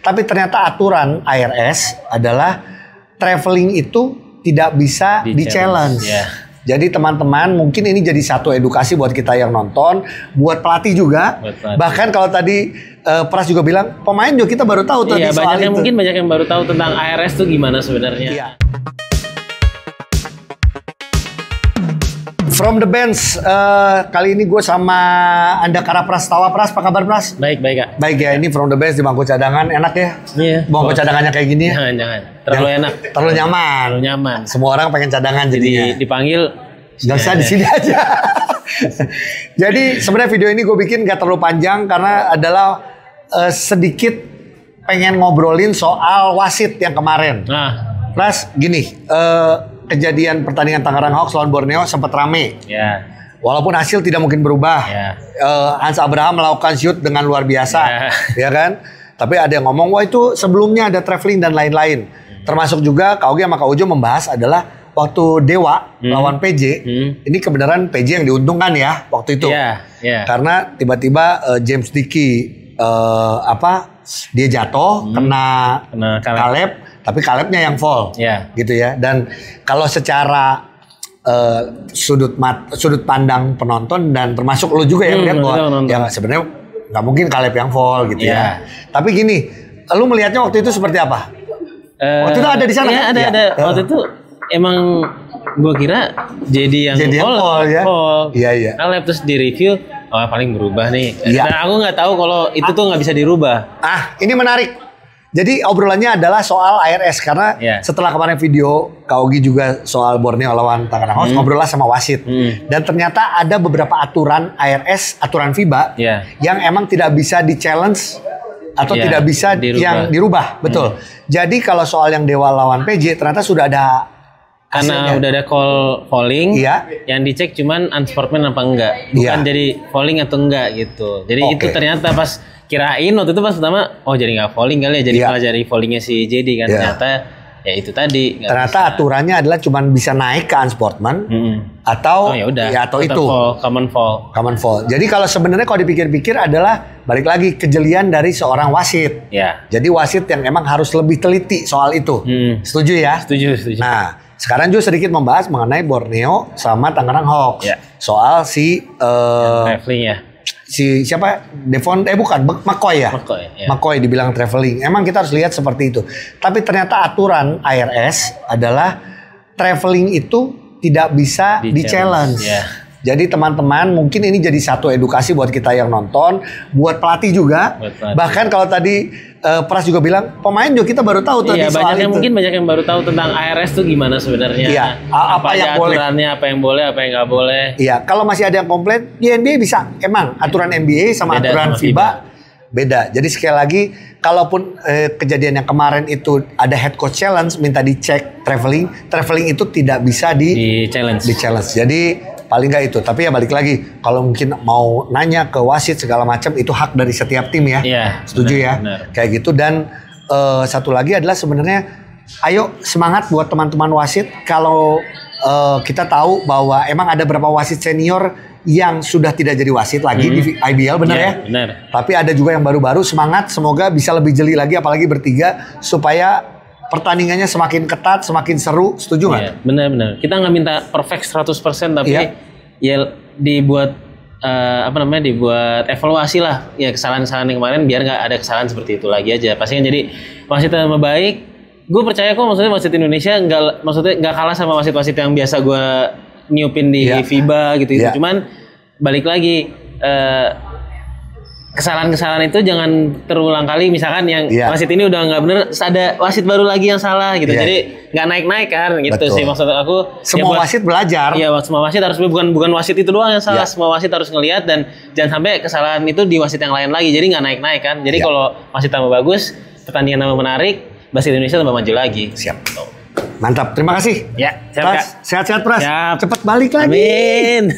Tapi ternyata aturan ARS adalah traveling itu tidak bisa di-challenge. Yeah. Jadi teman-teman mungkin ini jadi satu edukasi buat kita yang nonton, buat pelatih juga. Bahkan kalau tadi Pras juga bilang, pemain juga kita baru tahu tadi soal itu. Mungkin banyak yang baru tahu tentang ARS itu gimana sebenarnya. Iya. From the bench, kali ini gue sama Andakara Prastawa. Pras, apa kabar Pras? Baik, baik Kak. Baik ya, ini from the bench di bangku cadangan, enak ya? Iya. Bangku cadangannya kayak gini ya? Jangan. Terlalu enak. Terlalu nyaman. Terlalu nyaman. Semua orang pengen cadangan jadinya. Dipanggil. Gak usah di sini aja. Jadi sebenarnya video ini gue bikin gak terlalu panjang karena adalah sedikit pengen ngobrolin soal wasit yang kemarin. Pras, gini, kejadian pertandingan Tangerang Hawks lawan Borneo sempat rame. Ya. Walaupun hasil tidak mungkin berubah. Ya. Hans Abraham melakukan shoot dengan luar biasa, ya kan? Tapi ada yang ngomong, wah itu sebelumnya ada traveling dan lain-lain. Termasuk juga Kak Ogi sama Kak Ujo membahas adalah waktu Dewa lawan PJ, ini kebenaran PJ yang diuntungkan ya waktu itu. Karena tiba-tiba James Dickey dia jatuh kena Caleb, tapi Calebnya yang fall, gitu ya. Dan kalau secara sudut pandang penonton dan termasuk lo juga yang lihat bahwa ya sebenarnya nggak mungkin Caleb yang fall gitu ya. Tapi gini, lo melihatnya waktu itu seperti apa? Waktu itu ada di sana? Iya, ada. Waktu itu emang gue kira jadi yang fall ya. Iya. Caleb terus di review, paling berubah nih. Dan aku nggak tahu kalau itu tuh nggak bisa dirubah. Ini menarik. Jadi obrolannya adalah soal ARS karena setelah kemarin video Kak Ogi juga soal Borneo lawan Tangerang Hawks, ngobrol lah sama wasit. Dan ternyata ada beberapa aturan ARS, aturan FIBA yang emang tidak bisa di-challenge atau tidak bisa dirubah. Betul. Jadi kalau soal yang Dewa lawan PJ ternyata sudah ada karena udah ada falling, yang dicek cuman unsportsman apa enggak, bukan jadi falling atau enggak gitu. Jadi itu ternyata pas kirain waktu itu pas pertama, jadi nggak falling kali ya, jadi malah jadi fallingnya si JD kan. Ternyata ya itu tadi. Ternyata bisa. Aturannya adalah cuman bisa naik ke unsportsman atau atau itu common fall. Jadi kalau sebenarnya kalau dipikir-pikir adalah balik lagi kejelian dari seorang wasit. Jadi wasit yang emang harus lebih teliti soal itu. Setuju ya? Setuju. Nah, sekarang juga sedikit membahas mengenai Borneo sama Tangerang Hawks. Soal si traveling ya. Si siapa? McCoy ya? McCoy dibilang traveling. Emang kita harus lihat seperti itu. Tapi ternyata aturan ARS adalah traveling itu tidak bisa di-challenge. Jadi teman-teman mungkin ini jadi satu edukasi buat kita yang nonton, buat pelatih juga. Bahkan kalau tadi Pras juga bilang, pemain juga kita baru tahu tadi soal itu. Mungkin banyak yang baru tahu tentang ARS itu gimana sebenarnya. Apa yang boleh, apa yang boleh, apa yang nggak boleh. Iya, kalau masih ada yang komplain, di NBA bisa. Emang aturan NBA sama beda aturan FIBA beda. Jadi sekali lagi, kalaupun kejadian yang kemarin itu ada head coach challenge, minta dicek traveling itu tidak bisa di-challenge. Jadi paling nggak itu. Tapi ya balik lagi, kalau mungkin mau nanya ke wasit segala macam itu hak dari setiap tim ya. Setuju benar. Kayak gitu. Dan satu lagi adalah sebenarnya, ayo semangat buat teman-teman wasit. Kalau kita tahu bahwa emang ada beberapa wasit senior yang sudah tidak jadi wasit lagi di IBL, benar ya? Benar. Tapi ada juga yang baru-baru, semangat. Semoga bisa lebih jeli lagi, apalagi bertiga, supaya pertandingannya semakin ketat, semakin seru. Setuju nggak? Benar. Kita nggak minta perfect 100%, tapi ya dibuat dibuat evaluasi lah. Ya kesalahan-kesalahan yang kemarin biar nggak ada kesalahan seperti itu lagi aja. Pasti kan jadi wasit yang lebih baik. Gue percaya kok maksudnya wasit Indonesia nggak kalah sama wasit-wasit yang biasa gue niupin di FIBA gitu. Cuman balik lagi kesalahan-kesalahan itu jangan terulang kali. Misalkan yang wasit ini udah nggak bener, ada wasit baru lagi yang salah gitu. Jadi nggak naik-naik kan gitu. Betul. Sih maksud aku. Semua wasit belajar. Iya, semua wasit harus, bukan wasit itu doang yang salah. Semua wasit harus ngelihat dan jangan sampai kesalahan itu di wasit yang lain lagi. Jadi nggak naik-naik kan. Jadi kalau wasit tambah bagus, pertandingan tambah menarik, wasit Indonesia tambah maju lagi. Siap. Mantap. Terima kasih. Ya, siap, Kak. Sehat-sehat Pras. Siap. Cepet balik lagi. Amin.